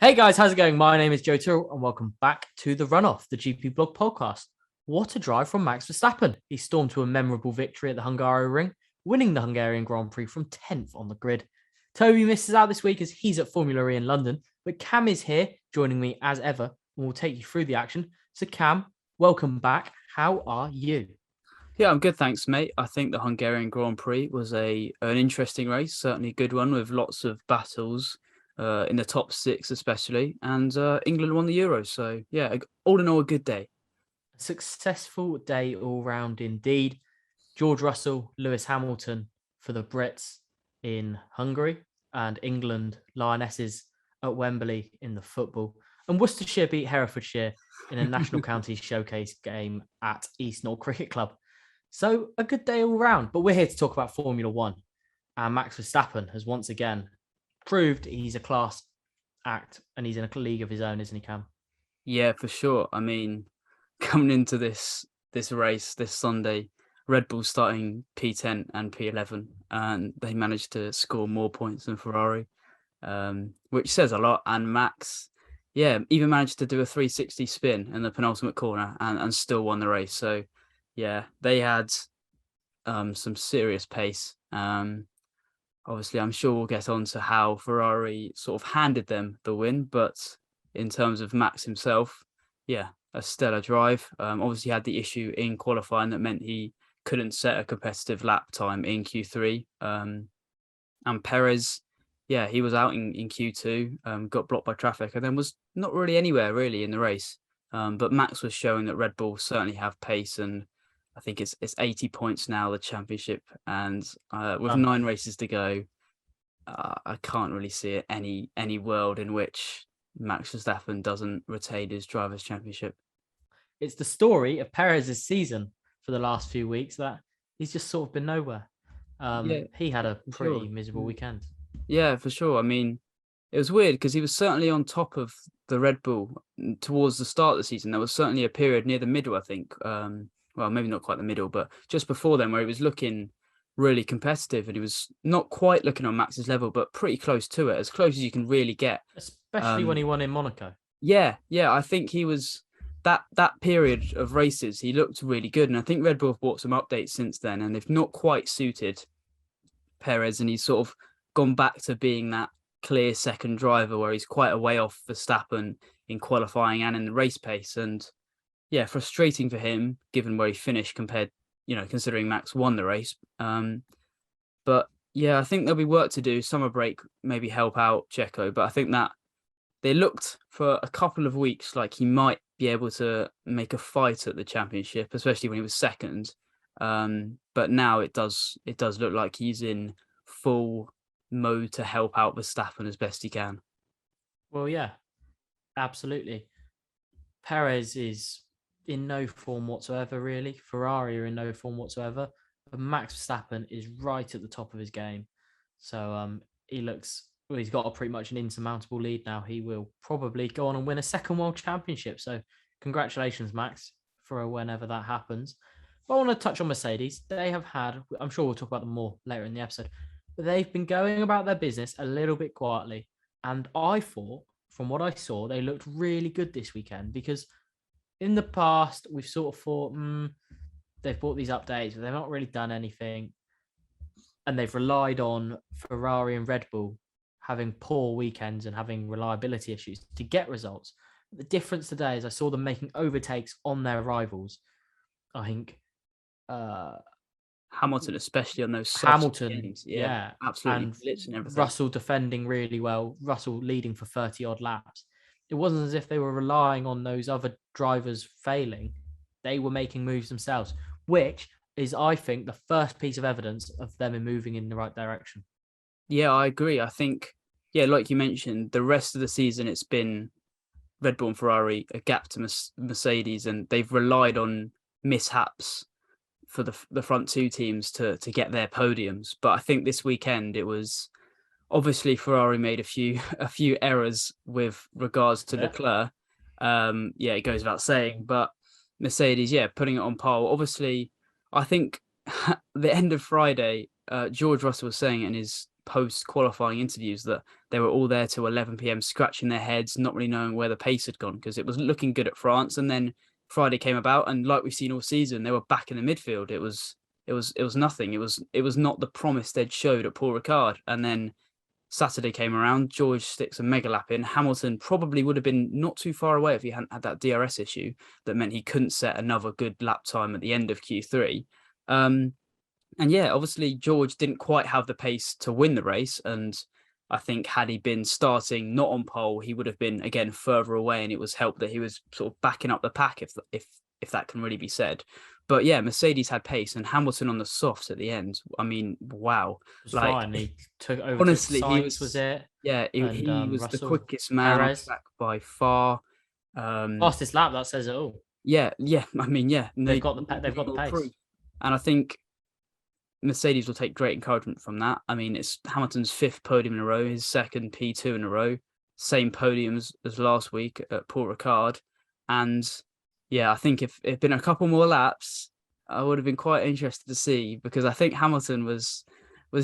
Hey guys, how's it going? My name is Joe Tyrrell and welcome back to the Runoff, the GP blog podcast. What a drive from Max Verstappen. He stormed to a memorable victory at the Hungaroring, winning the Hungarian Grand Prix from 10th on the grid. Toby misses out this week as he's at Formula E in London, but Cam is here joining me as ever and will take you through the action. So Cam, welcome back. How are you? Yeah, I'm good, thanks, mate. I think the Hungarian Grand Prix was an interesting race, certainly a good one with lots of battles in the top six, especially. And England won the Euros, so yeah, all in all, a good day. A successful day all round indeed. George Russell, Lewis Hamilton for the Brits in Hungary, and England Lionesses at Wembley in the football. And Worcestershire beat Herefordshire in a National Counties Showcase game at East North Cricket Club. So a good day all round. But we're here to talk about Formula One. And Max Verstappen has once again proved he's a class act and he's in a league of his own, isn't he, Cam? Yeah, for sure. I mean, coming into this race this Sunday, Red Bull starting P10 and P11, and they managed to score more points than Ferrari, which says a lot. And Max, yeah, even managed to do a 360 spin in the penultimate corner and still won the race. So, yeah, they had some serious pace. Obviously, I'm sure we'll get on to how Ferrari sort of handed them the win, but in terms of Max himself, yeah, a stellar drive. Obviously had the issue in qualifying that meant he couldn't set a competitive lap time in Q3. And Perez, yeah, he was out in Q2, got blocked by traffic and then was not really anywhere really in the race. But Max was showing that Red Bull certainly have pace, and I think it's 80 points now, the championship, and with 9 races to go, I can't really see it any world in which Max Verstappen doesn't retain his drivers' championship. It's the story of Perez's season for the last few weeks that he's just sort of been nowhere. He had a pretty miserable weekend. Yeah, for sure. I mean, it was weird because he was certainly on top of the Red Bull towards the start of the season. There was certainly a period near the middle, I think. Well, maybe not quite the middle, but just before then, where he was looking really competitive, and he was not quite looking on Max's level, but pretty close to it, as close as you can really get. Especially when he won in Monaco. Yeah, I think he was that period of races. He looked really good, and I think Red Bull have brought some updates since then, and they've not quite suited Perez, and he's sort of gone back to being that clear second driver, where he's quite a way off Verstappen in qualifying and in the race pace, and yeah, frustrating for him given where he finished compared, considering Max won the race. But yeah, I think there'll be work to do. Summer break maybe help out Checo, but I think that they looked for a couple of weeks like he might be able to make a fight at the championship, especially when he was second. But now it does look like he's in full mode to help out Verstappen as best he can. Well, yeah, absolutely. Perez is in no form whatsoever, really. Ferrari are in no form whatsoever. But Max Verstappen is right at the top of his game. So he's got pretty much an insurmountable lead now. He will probably go on and win a second world championship. So congratulations, Max, for whenever that happens. But I want to touch on Mercedes. They have had, I'm sure we'll talk about them more later in the episode, but they've been going about their business a little bit quietly. And I thought, from what I saw, they looked really good this weekend, because in the past, we've sort of thought, they've bought these updates, but they've not really done anything. And they've relied on Ferrari and Red Bull having poor weekends and having reliability issues to get results. But the difference today is I saw them making overtakes on their rivals. I think Hamilton, especially on those games. Yeah, absolutely. And everything. Russell defending really well, Russell leading for 30 odd laps. It wasn't as if they were relying on those other drivers failing. They were making moves themselves, which is, I think, the first piece of evidence of them moving in the right direction. Yeah, I agree. I think, like you mentioned, the rest of the season, it's been Red Bull and Ferrari, a gap to Mercedes, and they've relied on mishaps for the front two teams to get their podiums. But I think this weekend it was obviously Ferrari made a few errors with regards to Leclerc. It goes without saying, but Mercedes, putting it on par. Obviously, I think the end of Friday, George Russell was saying it in his post-qualifying interviews that they were all there till 11 p.m. scratching their heads, not really knowing where the pace had gone because it was looking good at France. And then Friday came about, and like we've seen all season, they were back in the midfield. It was nothing. It was not the promise they'd showed at Paul Ricard. And then Saturday came around, George sticks a mega lap in. Hamilton probably would have been not too far away if he hadn't had that DRS issue that meant he couldn't set another good lap time at the end of Q3. And yeah, obviously George didn't quite have the pace to win the race. And I think had he been starting not on pole, he would have been again further away. And it was helped that he was sort of backing up the pack, if that can really be said. But yeah, Mercedes had pace, and Hamilton on the softs at the end. I mean, wow! It was Like fine. He took over. honestly, Sainz was it? Yeah, And he was Russell, the quickest man on Perez. track by far. Fastest lap, that says it all. Yeah. I mean, yeah, They've got the pace. Proof. And I think Mercedes will take great encouragement from that. I mean, it's Hamilton's 5th podium in a row, his 2nd P2 in a row, same podiums as last week at Paul Ricard. And yeah, I think if it'd been a couple more laps, I would have been quite interested to see, because I think Hamilton was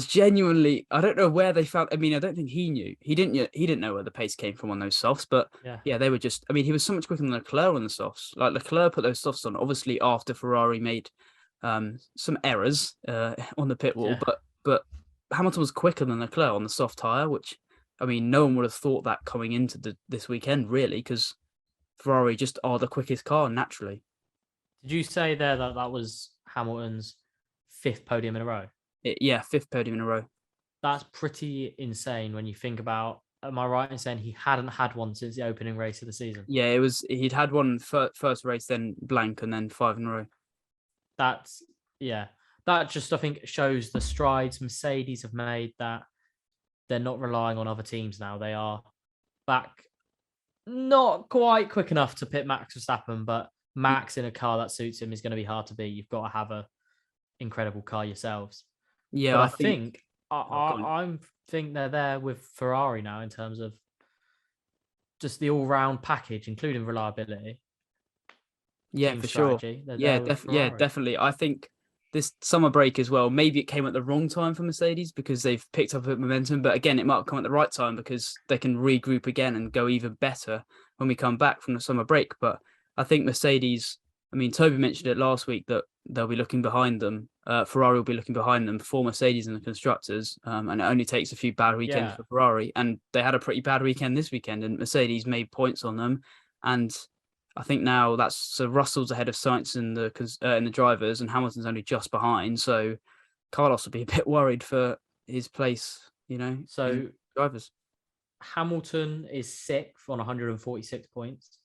genuinely, I don't know where they found. I mean, I don't think he knew. He didn't know where the pace came from on those softs. But yeah, they were just. I mean, he was so much quicker than Leclerc on the softs. Like Leclerc put those softs on obviously after Ferrari made some errors on the pit wall. Yeah. But Hamilton was quicker than Leclerc on the soft tire, which I mean, no one would have thought that coming into this weekend, really, because Ferrari just are the quickest car naturally. Did you say there that was Hamilton's 5th podium in a row? Yeah, 5th podium in a row. That's pretty insane when you think about. Am I right in saying he hadn't had one since the opening race of the season? Yeah, it was. He'd had one first race, then blank, and then 5 in a row. That's that just I think shows the strides Mercedes have made, that they're not relying on other teams now. They are back, not quite quick enough to pit Max Verstappen, but Max in a car that suits him is going to be hard to beat. You've got to have a incredible car yourselves. Yeah, but I think I think they're there with Ferrari now in terms of just the all-round package, including reliability. Yeah, for sure. Yeah, definitely. I think this summer break as well, maybe it came at the wrong time for Mercedes because they've picked up a bit of momentum. But again, it might come at the right time because they can regroup again and go even better when we come back from the summer break. But I think Mercedes, I mean, Toby mentioned it last week that they'll be looking behind them. Ferrari will be looking behind them for Mercedes and the constructors. And it only takes a few bad weekends for Ferrari. And they had a pretty bad weekend this weekend, and Mercedes made points on them. And I think now so Russell's ahead of Sainz in the drivers, and Hamilton's only just behind. So Carlos will be a bit worried for his place, So drivers. Hamilton is 6th on 146 points.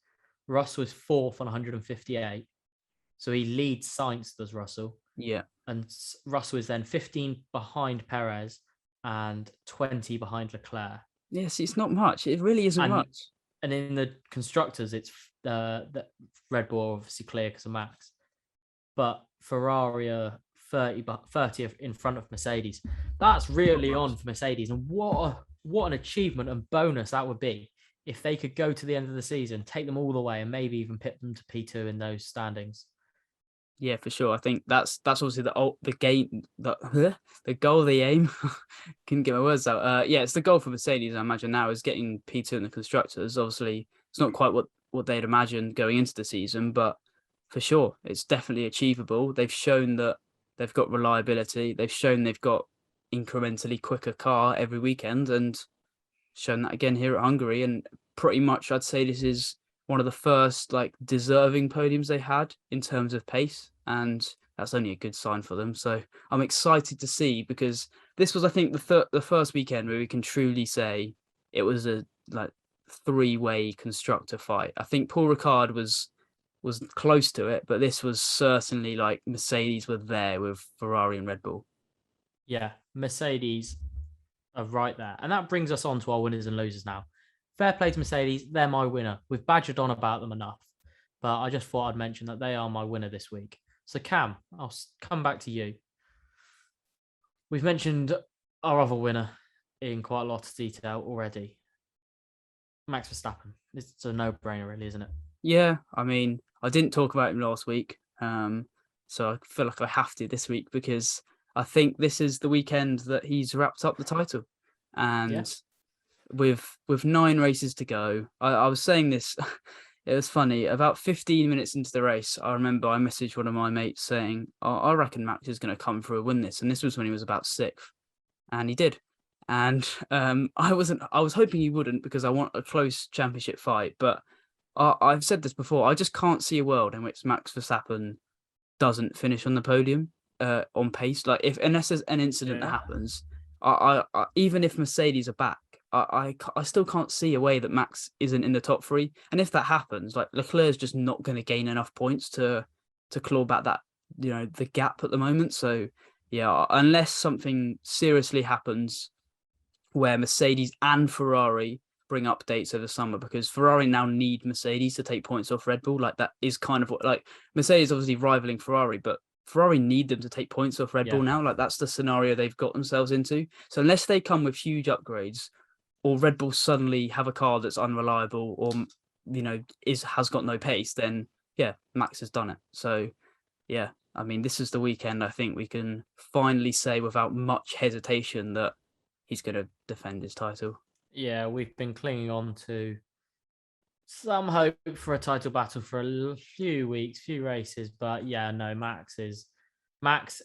Russell is 4th on 158. So he leads Sainz, does Russell. Yeah. And Russell is then 15 behind Perez and 20 behind Leclerc. Yes, it's not much. It really isn't much. And in the constructors, it's the Red Bull obviously clear because of Max. But Ferrari are 30 in front of Mercedes. That's really on for Mercedes. And what an achievement and bonus that would be if they could go to the end of the season, take them all the way, and maybe even pit them to P2 in those standings. Yeah, for sure. I think that's obviously the goal, the aim. Couldn't get my words out. Yeah, it's the goal for Mercedes, I imagine now, is getting P2 in the constructors. Obviously, it's not quite what they'd imagined going into the season, but for sure, it's definitely achievable. They've shown that they've got reliability. They've shown they've got incrementally quicker car every weekend, and shown that again here at Hungary. And pretty much, I'd say this is one of the first deserving podiums they had in terms of pace, and that's only a good sign for them. So I'm excited to see, because this was, I think, the first weekend where we can truly say it was a three-way constructor fight. I think Paul Ricard was close to it, but this was certainly Mercedes were there with Ferrari and Red Bull. Yeah, Mercedes are right there. And that brings us on to our winners and losers now. Fair play to Mercedes. They're my winner. We've badgered on about them enough, but I just thought I'd mention that they are my winner this week. So Cam, I'll come back to you. We've mentioned our other winner in quite a lot of detail already. Max Verstappen. It's a no-brainer, really, isn't it? Yeah, I mean, I didn't talk about him last week, so I feel like I have to this week, because I think this is the weekend that he's wrapped up the title. And with 9 races to go, I was saying this, it was funny. About 15 minutes into the race, I remember I messaged one of my mates saying, I reckon Max is going to come through and win this. And this was when he was about 6th. And he did. And I was hoping he wouldn't, because I want a close championship fight. But I've said this before, I just can't see a world in which Max Verstappen doesn't finish on the podium on pace. Like, unless there's an incident that happens, I even if Mercedes are back, I still can't see a way that Max isn't in the top 3. And if that happens, like, Leclerc's just not going to gain enough points to claw back that, the gap at the moment. So yeah, unless something seriously happens where Mercedes and Ferrari bring updates over the summer, because Ferrari now need Mercedes to take points off Red Bull. Like, that is kind of what, like, Mercedes obviously rivaling Ferrari, but Ferrari need them to take points off Red Bull now. Like, that's the scenario they've got themselves into. So unless they come with huge upgrades, or Red Bull suddenly have a car that's unreliable, or has got no pace, then yeah, Max has done it. So yeah, I mean, this is the weekend I think we can finally say without much hesitation that he's going to defend his title. Yeah, we've been clinging on to some hope for a title battle for a few weeks, few races, but yeah, no, Max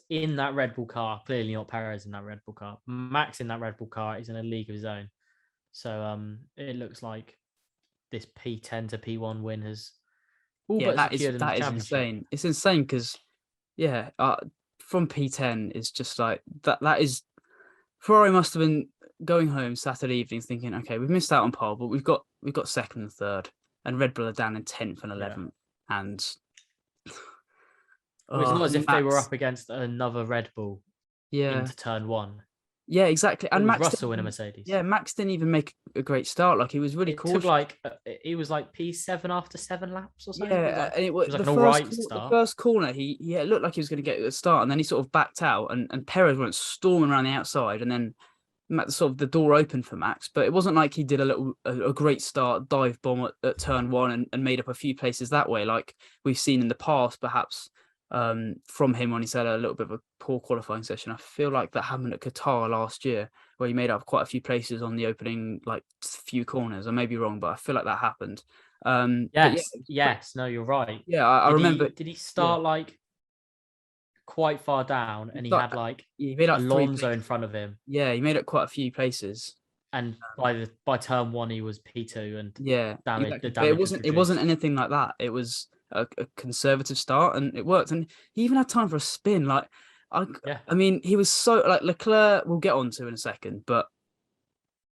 in that Red Bull car, clearly not Perez in that Red Bull car. Max in that Red Bull car is in a league of his own. So it looks like this P10 to P1 win has all but secured him the championship. Insane. It's insane because from P10 is just like that is Ferrari must have been going home Saturday evening thinking, okay, we've missed out on pole, but we've got 2nd and 3rd, and Red Bull are down in 10th and 11th, and it's not as if they were up against another Red Bull into turn 1. Yeah, exactly. And Max Russell in a Mercedes. Yeah, Max didn't even make a great start. Like, he was really cautious. He was like P7 after 7 laps or something. Yeah, it was like an alright start. The first corner, it looked like he was going to get a start, and then he sort of backed out, and Perez went storming around the outside, and then sort of the door opened for Max. But it wasn't like he did a great start, dive bomb at turn 1 and made up a few places that way, like we've seen in the past, perhaps. From him when he's had a little bit of a poor qualifying session. I feel like that happened at Qatar last year, where he made up quite a few places on the opening few corners. I may be wrong, but I feel like that happened. Yes, no, you're right. Yeah, I remember. Did he start quite far down, and he had he made up Alonso in front of him? Yeah, he made up quite a few places. And by turn 1, he was P2, and it wasn't anything like that. It was a conservative start, and it worked. And he even had time for a spin. I mean, he was so Leclerc. We'll get on to in a second, but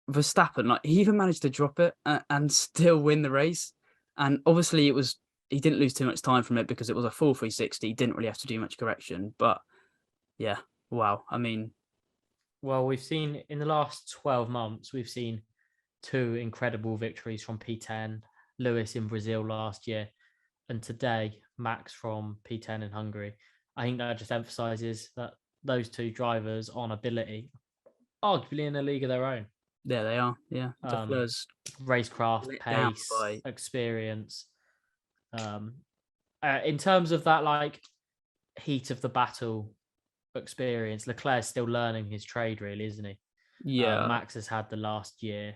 Verstappen, he even managed to drop it and still win the race. And obviously, he didn't lose too much time from it because it was a full 360. He didn't really have to do much correction. But yeah, wow. I mean, well, we've seen in the last 12 months, we've seen 2 incredible victories from P10. Lewis in Brazil last year, and today Max from P10 in Hungary. I think that just emphasizes that those 2 drivers on ability, arguably in a league of their own. Yeah, they are. Yeah, racecraft, pace, experience. In terms of that, heat of the battle experience, Leclerc's still learning his trade, really, isn't he? Yeah. Max has had the last year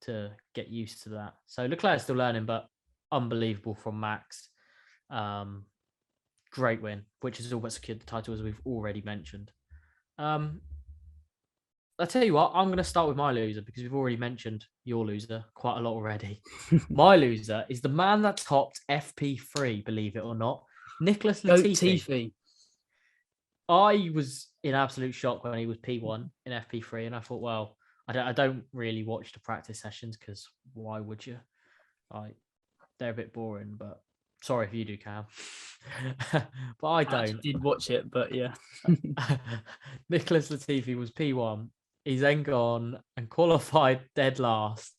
to get used to that. So Leclerc's still learning, but unbelievable from Max. Great win, which has all but secured the title, as we've already mentioned. I'll tell you what, I'm going to start with my loser, because we've already mentioned your loser quite a lot already. My loser is the man that topped FP3, believe it or not, Nicholas Latifi. I was in absolute shock when he was P1 in FP3, and I thought, well, I don't really watch the practice sessions, because why would you? They're a bit boring, but sorry if you do, Cam. But I don't. I did watch it, but yeah. Nicholas Latifi was P1. He's then gone and qualified dead last,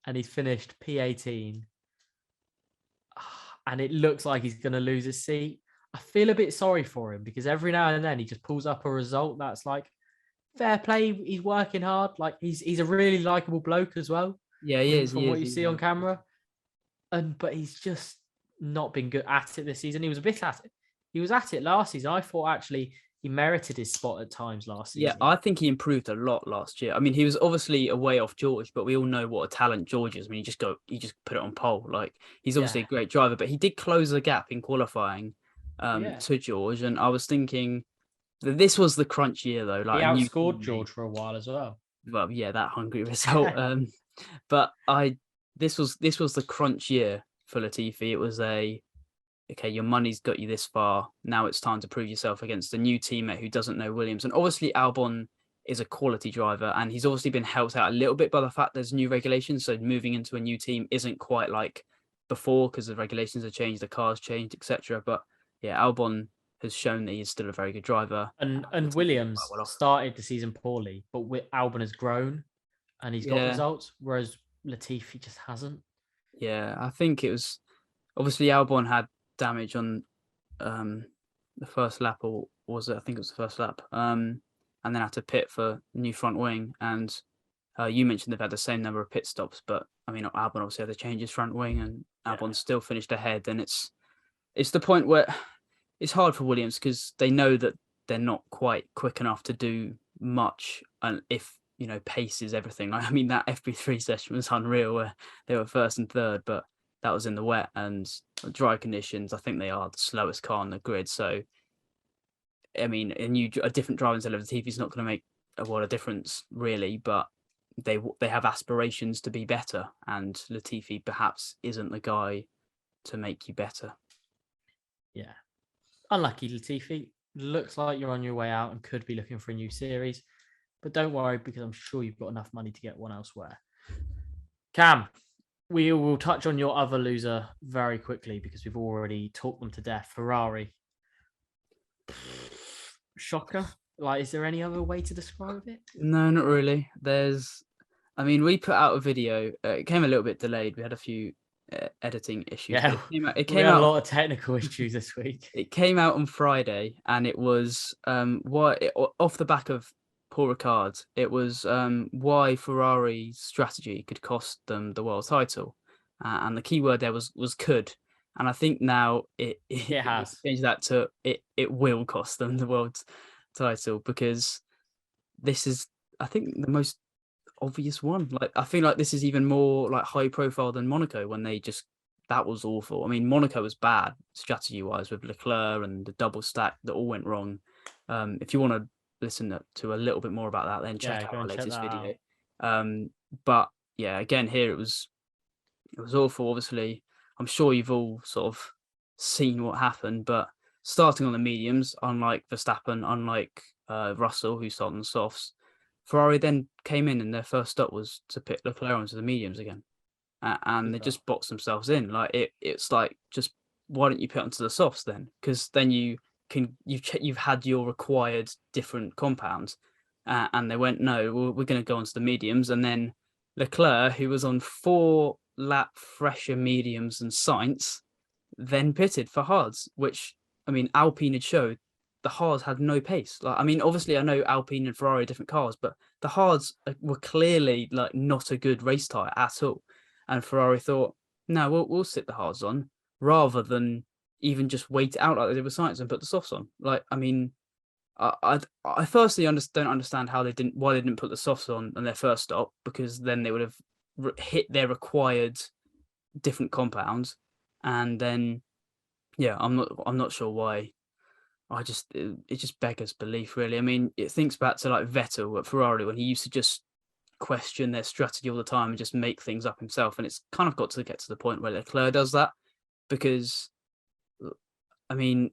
and he's finished P18. And it looks like he's going to lose his seat. I feel a bit sorry for him, because every now and then he just pulls up a result that's fair play. He's working hard. He's a really likable bloke as well. Yeah, he is. From what you see on camera. But he's just not been good at it this season. He was a bit at it. He was at it last season. I thought actually he merited his spot at times last Yeah, season. I think he improved a lot last year. I mean, he was obviously a way off George, but we all know what a talent George is. I mean, you just put it on pole. Like, he's obviously a great driver, but he did close the gap in qualifying to George. And I was thinking that this was the crunch year, though. He Like a new outscored teammate. George for a while as well. Well, yeah, that hungry result. But this was the crunch year for Latifi. It was okay, your money's got you this far. Now it's time to prove yourself against a new teammate who doesn't know Williams. And obviously Albon is a quality driver, and he's obviously been helped out a little bit by the fact there's new regulations. So moving into a new team isn't quite like before because the regulations have changed, the cars changed, etc. But yeah, Albon has shown that he's still a very good driver. And Williams started the season poorly, but Albon has grown and he's got results, whereas Latifi just hasn't. Yeah, I think it was obviously Albon had damage on the first lap, or was it? I think it was the first lap. And then had to pit for new front wing. And you mentioned they've had the same number of pit stops, but I mean, Albon obviously had to change his front wing, and Albon still finished ahead. And it's the point where it's hard for Williams because they know that they're not quite quick enough to do much, and if pace is everything. Like, I mean, that FP3 session was unreal where they were first and third, but that was in the wet and dry conditions. I think they are the slowest car on the grid. So, I mean, a different driver instead of Latifi is not going to make a lot of difference, really. But they have aspirations to be better, and Latifi perhaps isn't the guy to make you better. Yeah, unlucky Latifi. Looks like you're on your way out and could be looking for a new series. But don't worry, because I'm sure you've got enough money to get one elsewhere. Cam, we will touch on your other loser very quickly because we've already talked them to death. Ferrari. Shocker. Like, is there any other way to describe it? No, not really. We put out a video. It came a little bit delayed. We had a few editing issues. Yeah, it came out a lot of technical issues this week. It came out on Friday, and it was off the back of Paul Ricard. It was why Ferrari's strategy could cost them the world title, and the key word there was could. And I think now it has changed that to it will cost them the world title, because this is, I think, the most obvious one. Like, I feel like this is even more like high profile than Monaco, when that was awful. I mean, Monaco was bad strategy wise with Leclerc and the double stack that all went wrong. If you want to listen to a little bit more about that, then check out our latest video. But yeah, again, here it was awful. Obviously, I'm sure you've all sort of seen what happened, but starting on the mediums, unlike Verstappen, unlike Russell, who started on the softs, Ferrari then came in and their first stop was to pit Leclerc onto the mediums again. And they just boxed themselves in. Like, it's like, just why don't you pit onto the softs then? Because then you've had your required different compounds. And they went, no, we're going to go onto the mediums. And then Leclerc, who was on 4-lap fresher mediums than Sainz, then pitted for hards, which, I mean, Alpine had showed the hards had no pace. Like, I mean, obviously I know Alpine and Ferrari are different cars, but the hards were clearly like not a good race tire at all. And Ferrari thought, no, we'll sit the hards on rather than even just wait it out like they did with Sainz and put the softs on. Like, I mean, I firstly don't understand why they didn't put the softs on their first stop, because then they would have hit their required different compounds. And then, yeah, I'm not sure why. It just beggars belief, really. I mean, it thinks back to like Vettel at Ferrari, when he used to just question their strategy all the time and just make things up himself. And it's kind of got to get to the point where Leclerc does that, because, I mean,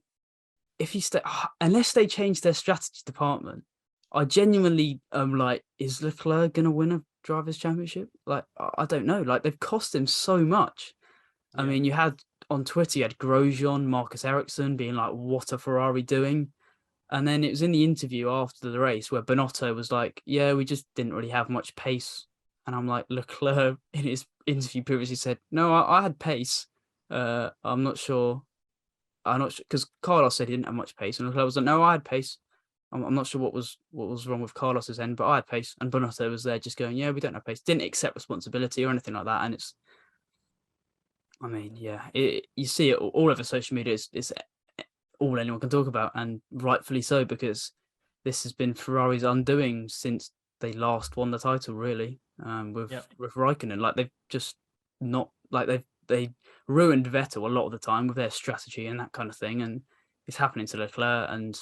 unless they change their strategy department, I genuinely am like, is Leclerc going to win a drivers' championship? Like, I don't know. Like, they've cost him so much. Yeah. I mean, you had on Twitter, you had Grosjean, Marcus Ericsson being like, what are Ferrari doing? And then it was in the interview after the race where Binotto was like, yeah, we just didn't really have much pace. And I'm like, Leclerc in his interview previously said, no, I had pace. I'm not sure, because Carlos said he didn't have much pace, and Leclerc was like, no, I had pace. I'm not sure what was wrong with Carlos's end, but I had pace. And Binotto was there just going, yeah, we don't have pace. Didn't accept responsibility or anything like that. And it's, I mean, yeah, you see it all over social media. It's all anyone can talk about, and rightfully so, because this has been Ferrari's undoing since they last won the title, really, with Raikkonen. Like they've just not like they ruined Vettel a lot of the time with their strategy and that kind of thing, and it's happening to Leclerc, and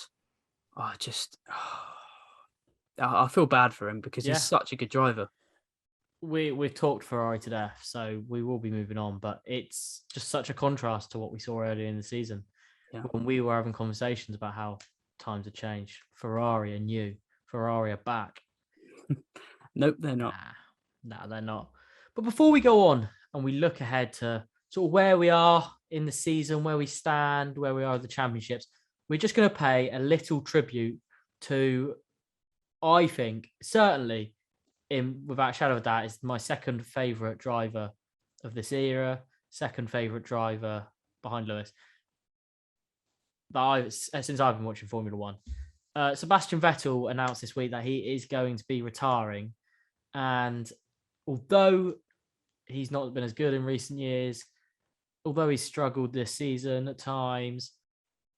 I just I feel bad for him because Yeah. he's such a good driver. We've talked Ferrari to death, so we will be moving on. But it's just such a contrast to what we saw earlier in the season Yeah. when we were having conversations about how times have changed. Ferrari are new. Ferrari are back. Nope, they're not. Nah, they're not. But before we go on and we look ahead to sort of where we are in the season, where we stand, where we are at the championships, we're just going to pay a little tribute to, I think, certainly, without a shadow of a doubt, is my second favorite driver of this era, second favorite driver behind Lewis since I've been watching Formula One. Sebastian Vettel announced this week that he is going to be retiring, and although he's not been as good in recent years, although he's struggled this season at times,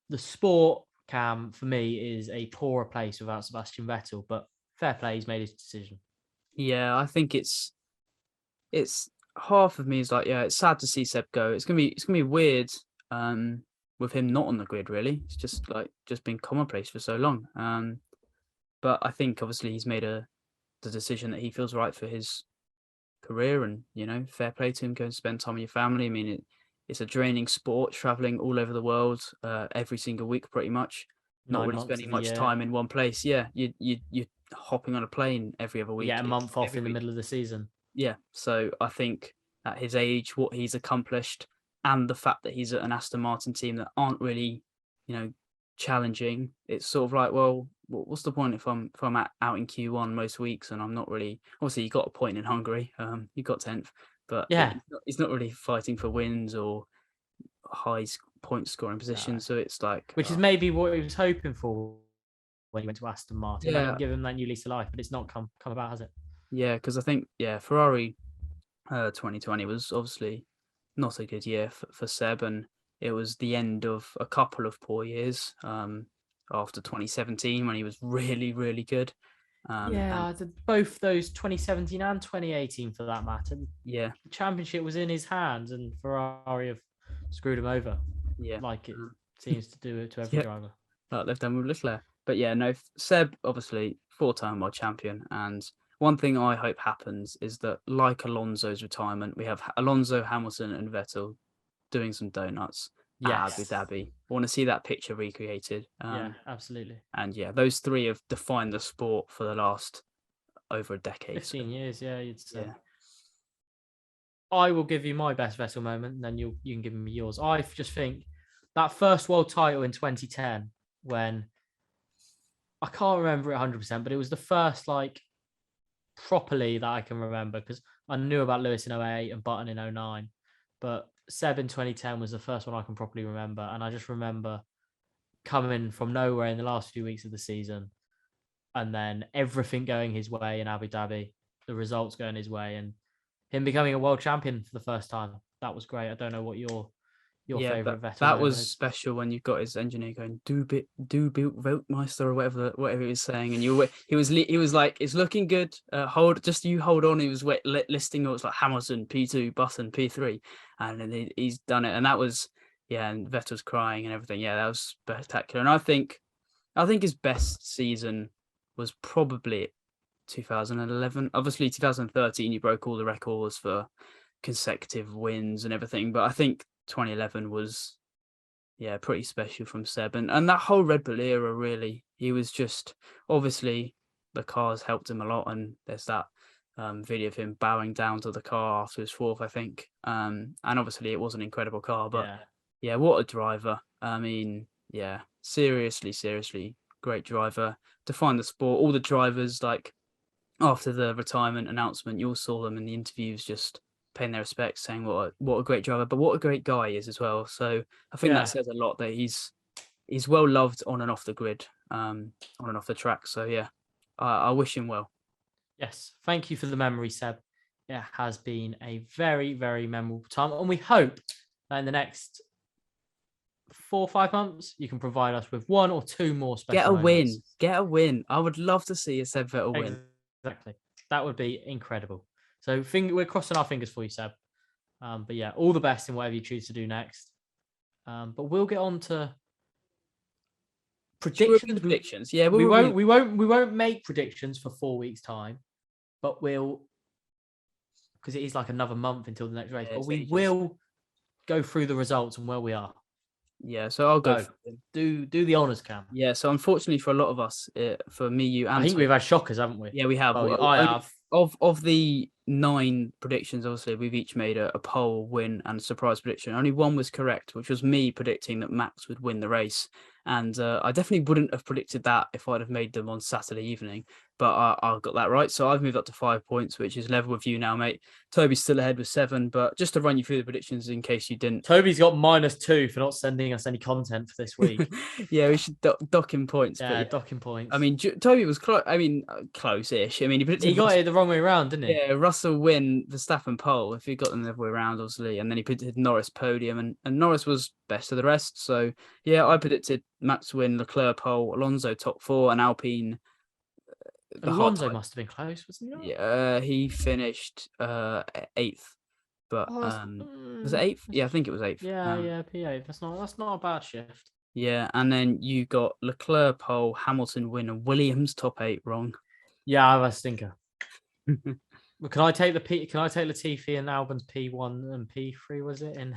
the sport, Cam, for me, is a poorer place without Sebastian Vettel. But fair play, he's made his decision. Yeah, I think it's half of me is like, yeah, it's sad to see Seb go. It's gonna be weird with him not on the grid, really. It's just been commonplace for so long. But I think obviously he's made the decision that he feels right for his career, and fair play to him, going to spend time with your family. I mean, it's a draining sport, traveling all over the world every single week pretty much, not 9 really months spending of the much year. time in one place. Yeah, you're hopping on a plane every other week. Yeah, a month off every in the week. middle of the season. Yeah, so I think at his age, what he's accomplished, and the fact that he's at an Aston Martin team that aren't really, challenging, it's sort of like, well, what's the point if I'm out in Q1 most weeks and I'm not really. Obviously, you got a point in Hungary, you got 10th, but Yeah, he's not really fighting for wins or high point scoring position. no. So it's like, Which is maybe what he was hoping for when he went to Aston Martin. That yeah, would give him that new lease of life, but it's not come about, has it? yeah, because I think Ferrari 2020 was obviously not a good year for Seb, and it was the end of a couple of poor years after 2017 when he was really, really good. And both those 2017 and 2018 for that matter. yeah, The championship was in his hands, and Ferrari have screwed him over, yeah, like it seems to do it to every yeah, driver. like they've done with Leclerc. But yeah, no, Seb obviously 4-time world champion, and one thing I hope happens is that, like Alonso's retirement, we have Alonso, Hamilton, and Vettel doing some donuts at Abu Yes. Dhabi. I want to see that picture recreated. Yeah, absolutely. And yeah, those three have defined the sport for the last over a decade. 15 years, yeah, you'd say. Yeah. I will give you my best Vettel moment, and then you can give me yours. I just think that first world title in 2010, when I can't remember it 100%, but it was the first properly that I can remember, because I knew about Lewis in 08 and Button in 09, but Seb in 2010 was the first one I can properly remember. And I just remember coming from nowhere in the last few weeks of the season, and then everything going his way in Abu Dhabi, the results going his way, and him becoming a world champion for the first time. That was great. I don't know what your favorite Vettel that moment was is. special when you got his engineer going do Weltmeister or whatever he was saying, and he was like, it's looking good. You hold on. He was listing, it was like Hamilton P2, Button P3, and then he's done it, and that was and Vettel's crying and everything. Yeah, that was spectacular, and I think his best season was probably 2011. Obviously, 2013, you broke all the records for consecutive wins and everything. But I think 2011 was, pretty special from Seb. And that whole Red Bull era, really, he was just, obviously, the cars helped him a lot. And there's that video of him bowing down to the car after his fourth, I think. And obviously, it was an incredible car. But what a driver. I mean, seriously, great driver. Defined the sport. All the drivers, like, after the retirement announcement, you all saw them in the interviews just paying their respects, saying what a great driver, but what a great guy he is as well. So I think that says a lot, that he's well loved on and off the grid, on and off the track. So yeah, I wish him well. Yes, thank you for the memory, Seb. It has been a very, very memorable time, and we hope that in the next 4 or 5 months, you can provide us with 1 or 2 more special Get a win. moments. Get a win. I would love to see a Seb Vettel win. Exactly. That would be incredible. So we're crossing our fingers for you, Seb. But yeah, all the best in whatever you choose to do next. But we'll get on to predictions. Predictions. Yeah, we won't make predictions for 4 weeks' time, but we'll, because it is like another month until the next race. Yeah, but we ages. will go through the results and where we are. Yeah, so I'll go. Do the honours, Cam. Yeah, so unfortunately for a lot of us, for me, you, and I think we've had shockers, haven't we? Yeah, we have. Well, I have. Of the 9 predictions, obviously, we've each made a poll, win, and surprise prediction. Only one was correct, which was me predicting that Max would win the race. And I definitely wouldn't have predicted that if I'd have made them on Saturday evening. But I got that right. So I've moved up to 5 points, which is level with you now, mate. Toby's still ahead with 7. But just to run you through the predictions in case you didn't. Toby's got -2 for not sending us any content for this week. Yeah, we should dock him points. Yeah, dock him points. I mean, Toby was close. I mean, close-ish. I mean, he got it the wrong way around, didn't he? Yeah, Russell win, Verstappen pole. If he got them the other way around, obviously, and then he predicted Norris podium, and Norris was best of the rest. So yeah, I predicted Max win, Leclerc pole, Alonso top 4, and Alpine. Alonso must have been close, wasn't he? Yeah, he finished 8th, but was it 8th? Yeah, I think it was 8th. Yeah, P8. That's not a bad shift. Yeah, and then you got Leclerc pole, Hamilton win, and Williams top 8 wrong. Yeah, I have a stinker. Can I take Latifi and Albon's P1 and P3? Was it in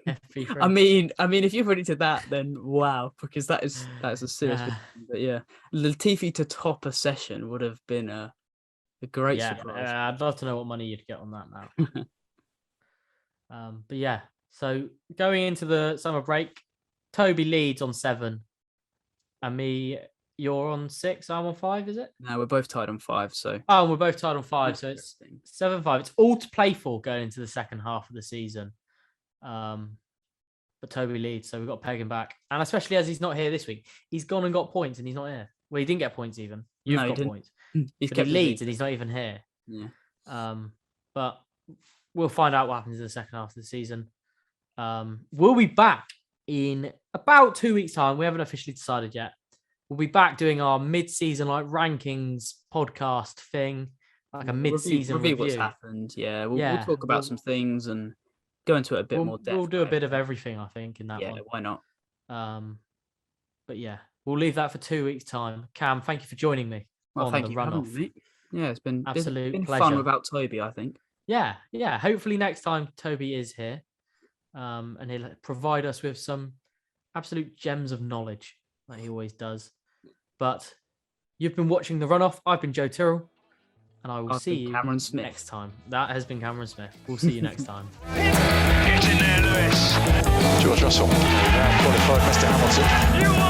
FP3? I mean, if you predicted that, then wow, because that is a serious. But yeah, Latifi to top a session would have been a great surprise. I'd love to know what money you'd get on that now. But yeah, so going into the summer break, Toby leads on 7, and me. You're on 6, I'm on 5, is it? No, we're both tied on 5, so... Oh, we're both tied on 5, so it's 7-5. It's all to play for going into the second half of the season. But Toby leads, so we've got to peg him back. And especially as he's not here this week. He's gone and got points, and he's not here. Well, he didn't get points even. You've got points. He leads, and he's not even here. Yeah. But we'll find out what happens in the second half of the season. We'll be back in about 2 weeks' time. We haven't officially decided yet. We'll be back doing our mid-season rankings podcast thing, like a mid-season review. What's happened. Yeah, we'll talk about some things and go into it a bit more depth. We'll do a bit of everything, I think, in that one. Yeah, why not? But yeah, we'll leave that for 2 weeks' time. Cam, thank you for joining me on the runoff. Yeah, it's been absolute pleasure. Fun without Toby, I think. Yeah. Hopefully next time Toby is here, and he'll provide us with some absolute gems of knowledge like he always does. But you've been watching The Runoff. I've been Joe Tyrrell. And I will see you next time. That has been Cameron Smith. We'll see you next time. Get in there, Lewis. George Russell. Now qualified Mr. Hamilton.